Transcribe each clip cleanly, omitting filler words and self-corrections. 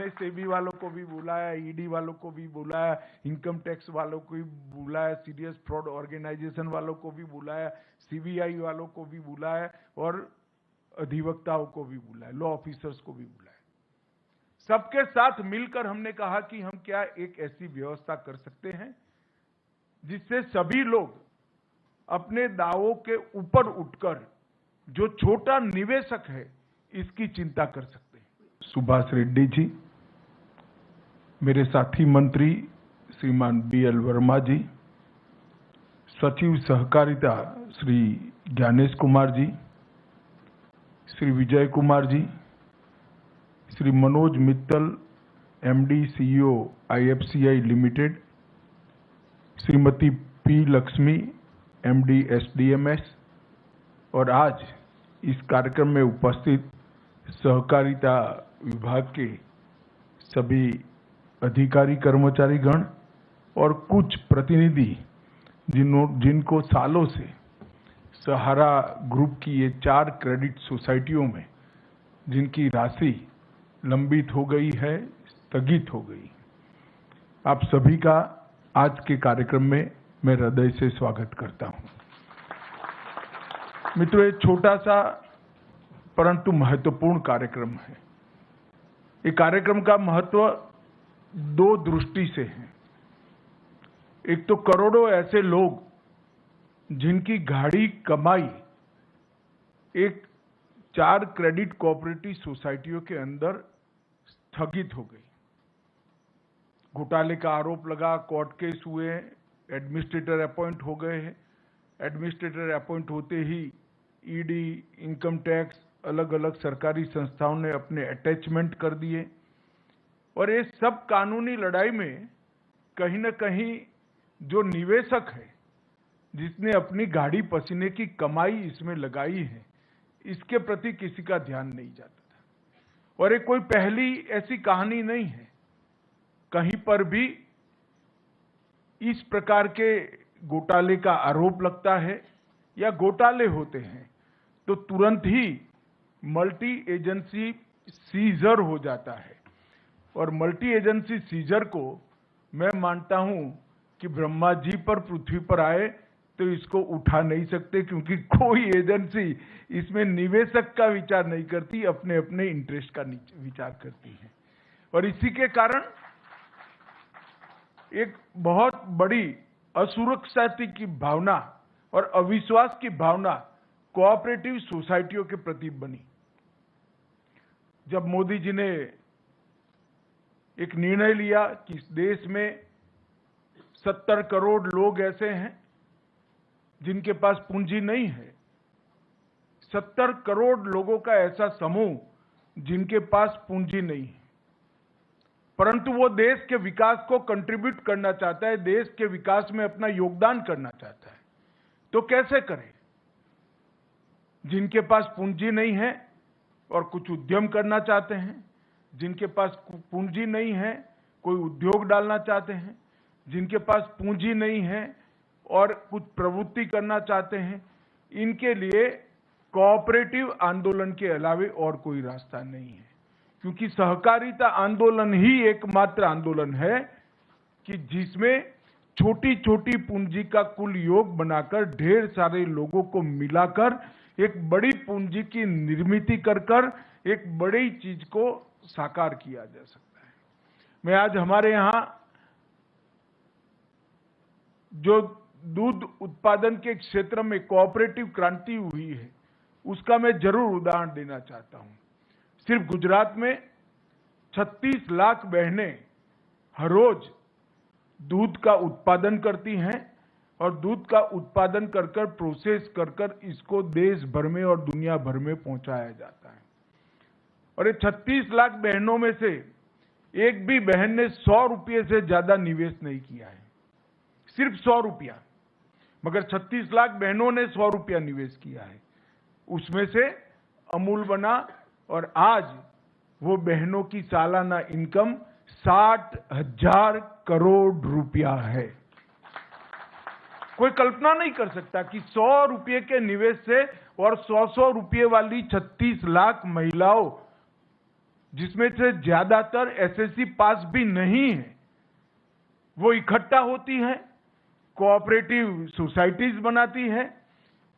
हमने सेबी वालों को भी बुलाया, ईडी वालों को भी बुलाया, इनकम टैक्स वालों को भी बुलाया, सीरियस फ्रॉड ऑर्गेनाइजेशन वालों को भी बुलाया, सीबीआई वालों को भी बुलाया और अधिवक्ताओं को भी बुलाया, लॉ ऑफिसर्स को भी बुलाया। सबके साथ मिलकर हमने कहा कि हम क्या एक ऐसी व्यवस्था कर सकते हैं जिससे सभी लोग अपने दावों के ऊपर उठकर जो छोटा निवेशक है इसकी चिंता कर सकते हैं। सुभाष रेड्डी जी, मेरे साथी मंत्री श्रीमान BL वर्मा जी, सचिव सहकारिता Shri Gyanesh Kumar ji, Shri Vijay Kumar ji, Shri Manoj Mittal MD CEO IFCI limited, Shrimati P Lakshmi MD SDMS और आज इस कार्यक्रम में उपस्थित सहकारिता विभाग के सभी अधिकारी कर्मचारी गण और कुछ प्रतिनिधि जिनको सालों से सहारा ग्रुप की ये 4 क्रेडिट सोसाइटियों में जिनकी राशि लंबित हो गई है, स्थगित हो गई, आप सभी का आज के कार्यक्रम में मैं हृदय से स्वागत करता हूं। मित्रों, ये छोटा सा परंतु महत्वपूर्ण कार्यक्रम है। ये कार्यक्रम का महत्व 2 दृष्टि से है। एक तो करोड़ों ऐसे लोग जिनकी गाढ़ी कमाई एक 4 क्रेडिट कोऑपरेटिव सोसाइटियों के अंदर स्थगित हो गई। घोटाले का आरोप लगा, कोर्ट केस हुए, एडमिनिस्ट्रेटर अपॉइंट हो गए हैं। एडमिनिस्ट्रेटर अपॉइंट होते ही ईडी, इनकम टैक्स, अलग अलग सरकारी संस्थाओं ने अपने अटैचमेंट कर दिए और ये सब कानूनी लड़ाई में कहीं न कहीं जो निवेशक है, जिसने अपनी गाढ़ी पसीने की कमाई इसमें लगाई है, इसके प्रति किसी का ध्यान नहीं जाता था। और ये कोई पहली ऐसी कहानी नहीं है। कहीं पर भी इस प्रकार के घोटाले का आरोप लगता है या घोटाले होते हैं तो तुरंत ही मल्टी एजेंसी सीजर हो जाता है। और मल्टी एजेंसी सीजर को मैं मानता हूं कि ब्रह्मा जी पर पृथ्वी पर आए तो इसको उठा नहीं सकते, क्योंकि कोई एजेंसी इसमें निवेशक का विचार नहीं करती, अपने अपने इंटरेस्ट का विचार करती है। और इसी के कारण एक बहुत बड़ी असुरक्षा की भावना और अविश्वास की भावना कोऑपरेटिव सोसाइटियों के प्रति बनी। जब मोदी जी ने एक निर्णय लिया कि इस देश में 70 करोड़ लोग ऐसे हैं जिनके पास पूंजी नहीं है, 70 करोड़ लोगों का ऐसा समूह जिनके पास पूंजी नहीं है, परंतु वो देश के विकास को कंट्रीब्यूट करना चाहता है, देश के विकास में अपना योगदान करना चाहता है, तो कैसे करे? जिनके पास पूंजी नहीं है और कुछ उद्यम करना चाहते हैं, जिनके पास पूंजी नहीं है कोई उद्योग डालना चाहते हैं, जिनके पास पूंजी नहीं है और कुछ प्रवृत्ति करना चाहते हैं, इनके लिए कोऑपरेटिव आंदोलन के अलावे और कोई रास्ता नहीं है। क्योंकि सहकारिता आंदोलन ही एकमात्र आंदोलन है कि जिसमें छोटी छोटी पूंजी का कुल योग बनाकर ढेर सारे लोगों को मिलाकर एक बड़ी पूंजी की निर्मित कर एक बड़ी चीज को साकार किया जा सकता है। मैं आज हमारे यहां जो दूध उत्पादन के क्षेत्र में कोऑपरेटिव क्रांति हुई है उसका मैं जरूर उदाहरण देना चाहता हूं। सिर्फ गुजरात में 36 लाख बहनें हर रोज दूध का उत्पादन करती हैं और दूध का उत्पादन कर प्रोसेस कर इसको देश भर में और दुनिया भर में पहुंचाया जाता है। और ये 36 लाख बहनों में से एक भी बहन ने 100 रुपये से ज्यादा निवेश नहीं किया है, सिर्फ 100 रुपया, मगर 36 लाख बहनों ने 100 रुपया निवेश किया है। उसमें से अमूल बना और आज वो बहनों की सालाना इनकम 60,000 करोड़ रुपया है। कोई कल्पना नहीं कर सकता कि 100 रुपये के निवेश से और 100 रुपये वाली 36 लाख महिलाओं जिसमें से ज्यादातर एसएससी पास भी नहीं है, वो इकट्ठा होती है, कोऑपरेटिव सोसाइटीज बनाती है,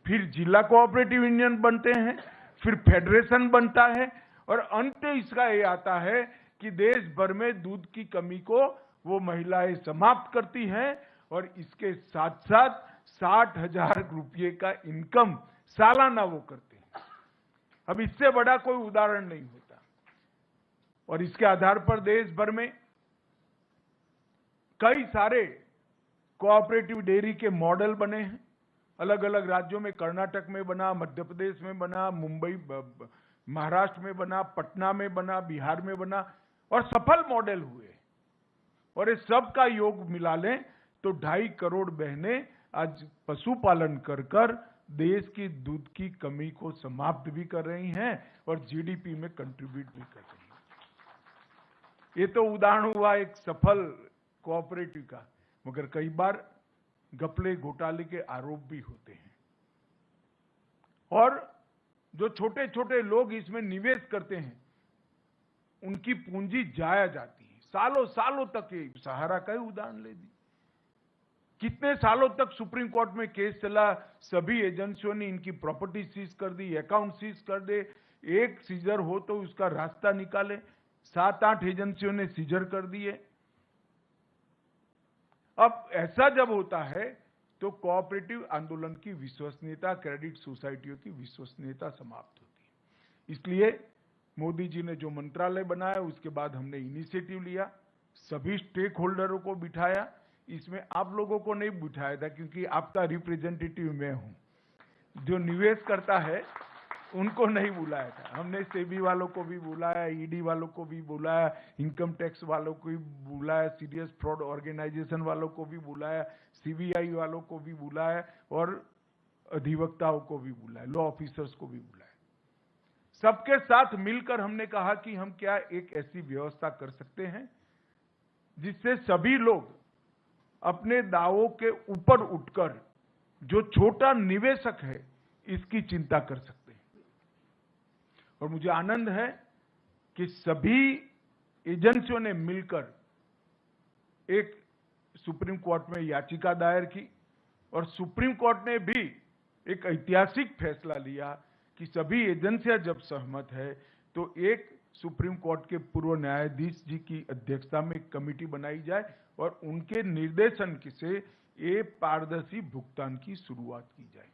फिर जिला कोऑपरेटिव यूनियन बनते हैं, फिर फेडरेशन बनता है, और अंत इसका ये आता है कि देश भर में दूध की कमी को वो महिलाएं समाप्त करती हैं, और इसके साथ साथ 60,000 रुपये का इनकम सालाना वो करते हैं। अब इससे बड़ा कोई उदाहरण नहीं होता। और इसके आधार पर देश भर में कई सारे कोऑपरेटिव डेयरी के मॉडल बने हैं। अलग अलग राज्यों में, कर्नाटक में बना, मध्य प्रदेश में बना, मुंबई, महाराष्ट्र में बना, पटना में बना, बिहार में बना, और सफल मॉडल हुए। और इस सब का योग मिला लें तो 2.5 करोड़ बहनें आज पशुपालन कर कर देश की दूध की कमी को समाप्त भी कर रही हैं और जीडीपी में कंट्रीब्यूट भी कर रही हैं। ये तो उदाहरण हुआ एक सफल कोऑपरेटिव का, मगर कई बार घपले घोटाले के आरोप भी होते हैं, और जो छोटे छोटे लोग इसमें निवेश करते हैं उनकी पूंजी जाया जाती है। सालों सालों तक, ये सहारा का ही उदाहरण ले दी, कितने सालों तक सुप्रीम कोर्ट में केस चला, सभी एजेंसियों ने इनकी प्रॉपर्टी सीज कर दी, अकाउंट सीज कर दे, एक सीजर हो तो उसका रास्ता निकाले, 7-8 एजेंसियों ने सीजर कर दिए। अब ऐसा जब होता है तो कोऑपरेटिव आंदोलन की विश्वसनीयता, क्रेडिट सोसाइटियों की विश्वसनीयता समाप्त होती है। इसलिए मोदी जी ने जो मंत्रालय बनाया, उसके बाद हमने इनिशिएटिव लिया, सभी स्टेक होल्डरों को बिठाया। इसमें आप लोगों को नहीं बिठाया था, क्योंकि आपका रिप्रेजेंटेटिव मैं हूं। जो निवेश करता है उनको नहीं बुलाया था। हमने सेबी वालों को भी बुलाया, ईडी वालों को भी बुलाया, इनकम टैक्स वालों को भी बुलाया, सीरियस फ्रॉड ऑर्गेनाइजेशन वालों को भी बुलाया, सीबीआई वालों को भी बुलाया, और अधिवक्ताओं को भी बुलाया, लॉ ऑफिसर्स को भी बुलाया। सबके साथ मिलकर हमने कहा कि हम क्या एक ऐसी व्यवस्था कर सकते हैं जिससे सभी लोग अपने दावों के ऊपर उठकर जो छोटा निवेशक है इसकी चिंता कर सकते हैं। और मुझे आनंद है कि सभी एजेंसियों ने मिलकर एक सुप्रीम कोर्ट में याचिका दायर की, और सुप्रीम कोर्ट ने भी एक ऐतिहासिक फैसला लिया कि सभी एजेंसियां जब सहमत है तो एक सुप्रीम कोर्ट के पूर्व न्यायाधीश जी की अध्यक्षता में एक कमेटी बनाई जाए, और उनके निर्देशन से ये पारदर्शी भुगतान की शुरुआत की जाए।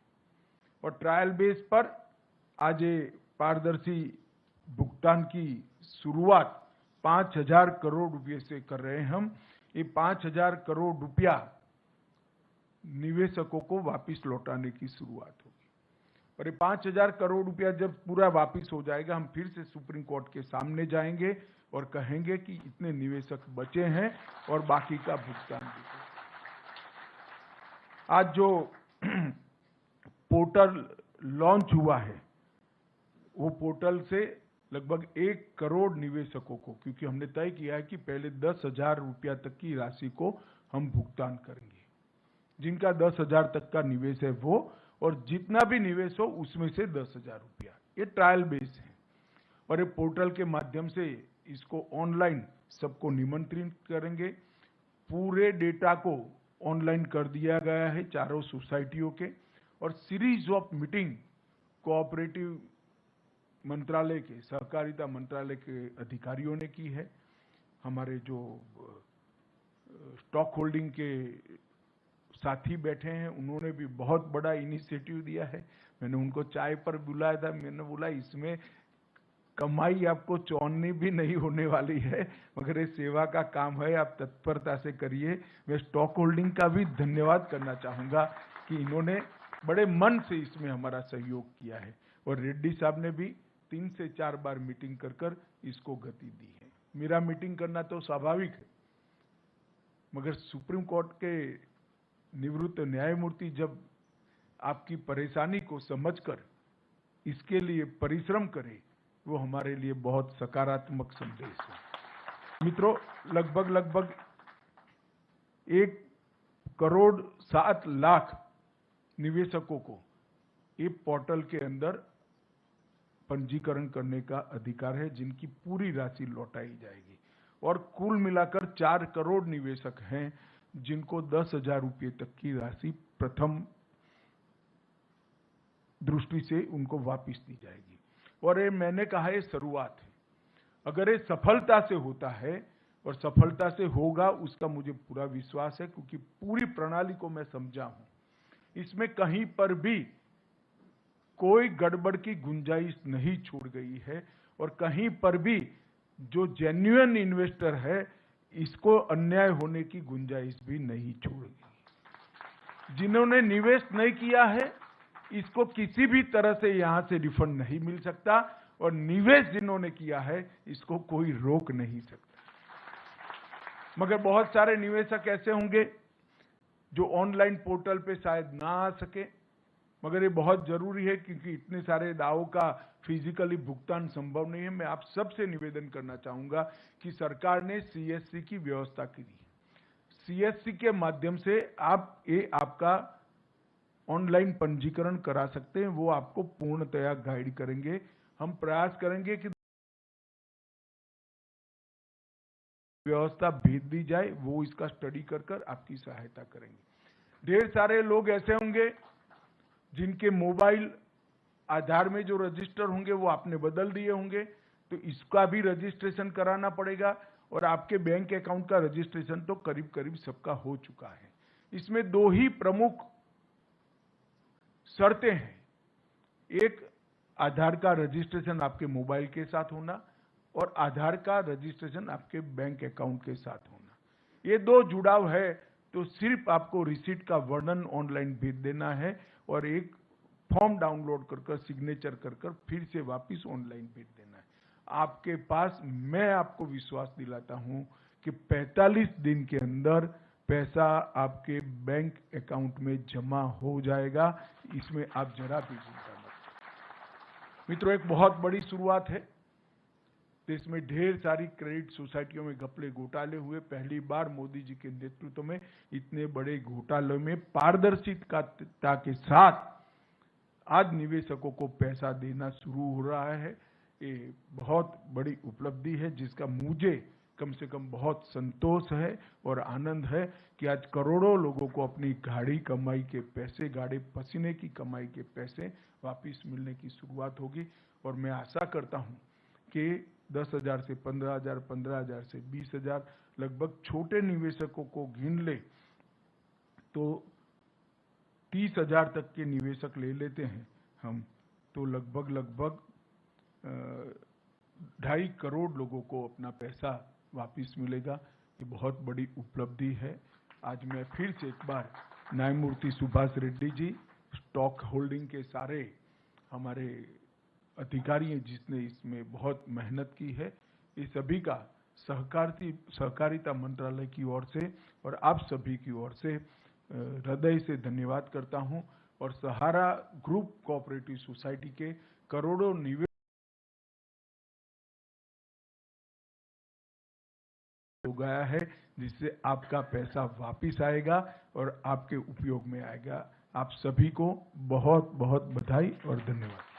और ट्रायल बेस पर आज ये पारदर्शी भुगतान की शुरुआत 5,000 करोड़ रुपए से कर रहे हैं हम। ये 5,000 करोड़ रुपया निवेशकों को वापस लौटाने की शुरुआत होगी, और ये 5,000 करोड़ रुपया जब पूरा वापस हो जाएगा, हम फिर से सुप्रीम कोर्ट के सामने जाएंगे और कहेंगे कि इतने निवेशक बचे हैं और बाकी का भुगतान भी। आज जो पोर्टल लॉन्च हुआ है, वो पोर्टल से लगभग 1 करोड़ निवेशकों को, क्योंकि हमने तय किया है कि पहले 10,000 रुपया तक की राशि को हम भुगतान करेंगे। जिनका 10,000 तक का निवेश है वो, और जितना भी निवेश हो उसमें से 10,000 रुपया। ये ट्रायल बेस है, और ये पोर्टल के माध्यम से इसको ऑनलाइन सबको निमंत्रित करेंगे। पूरे डेटा को ऑनलाइन कर दिया गया है चारों सोसाइटियों के, और सीरीज ऑफ मीटिंग कोऑपरेटिव मंत्रालय के, सहकारिता मंत्रालय के अधिकारियों ने की है। हमारे जो स्टॉक होल्डिंग के साथी बैठे हैं उन्होंने भी बहुत बड़ा इनिशिएटिव दिया है। मैंने उनको चाय पर बुलाया था, मैंने बोला इसमें कमाई आपको चौनी भी नहीं होने वाली है, मगर ये सेवा का काम है, आप तत्परता से करिए। मैं स्टॉक होल्डिंग का भी धन्यवाद करना चाहूंगा कि इन्होंने बड़े मन से इसमें हमारा सहयोग किया है, और रेड्डी साहब ने भी 3 से 4 बार मीटिंग कर कर इसको गति दी है। मेरा मीटिंग करना तो स्वाभाविक है, मगर सुप्रीम कोर्ट के निवृत्त न्यायमूर्ति जब आपकी परेशानी को समझकर इसके लिए परिश्रम करे, वो हमारे लिए बहुत सकारात्मक संदेश है। मित्रों, लगभग 1,07 करोड़ निवेशकों को ये पोर्टल के अंदर पंजीकरण करने का अधिकार है, जिनकी पूरी राशि लौटाई जाएगी। और कुल मिलाकर 4 करोड़ निवेशक हैं जिनको 10,000 रुपये तक की राशि प्रथम दृष्टि से उनको वापस दी जाएगी। और ये मैंने कहा ये शुरुआत है, अगर ये सफलता से होता है और सफलता से होगा उसका मुझे पूरा विश्वास है, क्योंकि पूरी प्रणाली को मैं समझा हूं, इसमें कहीं पर भी कोई गड़बड़ की गुंजाइश नहीं छोड़ गई है और कहीं पर भी जो जेन्युइन इन्वेस्टर है इसको अन्याय होने की गुंजाइश भी नहीं छोड़ गई। जिन्होंने निवेश नहीं किया है इसको किसी भी तरह से यहां से रिफंड नहीं मिल सकता, और निवेश जिन्होंने किया है इसको कोई रोक नहीं सकता। मगर बहुत सारे निवेशक ऐसे होंगे जो ऑनलाइन पोर्टल पे शायद ना आ सके, मगर ये बहुत जरूरी है क्योंकि इतने सारे दावों का फिजिकली भुगतान संभव नहीं है। मैं आप सबसे निवेदन करना चाहूंगा कि सरकार ने सीएससी की व्यवस्था की है। सीएससी के माध्यम से आप ये आपका ऑनलाइन पंजीकरण करा सकते हैं, वो आपको पूर्णतया गाइड करेंगे। हम प्रयास करेंगे कि व्यवस्था भेज दी जाए, वो इसका स्टडी कर कर आपकी सहायता करेंगे। ढेर सारे लोग ऐसे होंगे जिनके मोबाइल आधार में जो रजिस्टर होंगे वो आपने बदल दिए होंगे, तो इसका भी रजिस्ट्रेशन कराना पड़ेगा। और आपके बैंक अकाउंट का रजिस्ट्रेशन तो करीब करीब सबका हो चुका है। इसमें 2 ही प्रमुख शर्तें हैं, एक आधार का रजिस्ट्रेशन आपके मोबाइल के साथ होना और आधार का रजिस्ट्रेशन आपके बैंक अकाउंट के साथ होना। ये 2 जुड़ाव है तो सिर्फ आपको रिसीट का वर्णन ऑनलाइन भेज देना है और एक फॉर्म डाउनलोड कर सिग्नेचर कर फिर से वापस ऑनलाइन भेज देना है। आपके पास, मैं आपको विश्वास दिलाता हूं कि 45 दिन के अंदर पैसा आपके बैंक अकाउंट में जमा हो जाएगा। इसमें आप जरा भी चिंता मत करें। मित्रों, एक बहुत बड़ी शुरुआत है। देश में ढेर सारी क्रेडिट सोसाइटियों में घपले घोटाले हुए। पहली बार मोदी जी के नेतृत्व में इतने बड़े घोटाले में पारदर्शिता के साथ आज निवेशकों को पैसा देना शुरू हो रहा है। ये बहुत बड़ी उपलब्धि है जिसका मुझे कम से कम बहुत संतोष है और आनंद है कि आज करोड़ों लोगों को अपनी गाढ़ी कमाई के पैसे, गाढ़े पसीने की कमाई के पैसे वापस मिलने की शुरुआत होगी। और मैं आशा करता हूं कि 10,000 से 15,000, 15,000 से 20,000 लगभग छोटे निवेशकों को गिन ले तो 30,000 तक के निवेशक ले लेते हैं हम, तो लगभग 2.5 करोड़ लोगों को अपना पैसा वापस मिलेगा। ये बहुत बड़ी उपलब्धि है। आज मैं फिर से एक बार न्यायमूर्ति सुभाष रेड्डी जी, स्टॉक होल्डिंग के सारे हमारे अधिकारी हैं जिसने इसमें बहुत मेहनत की है, इस सभी का सहकारिता मंत्रालय की ओर से और आप सभी की ओर से हृदय से धन्यवाद करता हूं। और सहारा ग्रुप कोऑपरेटिव सोसाइटी के करोड़ों निवेश हो गया है, जिससे आपका पैसा वापिस आएगा और आपके उपयोग में आएगा। आप सभी को बहुत बहुत बधाई और धन्यवाद।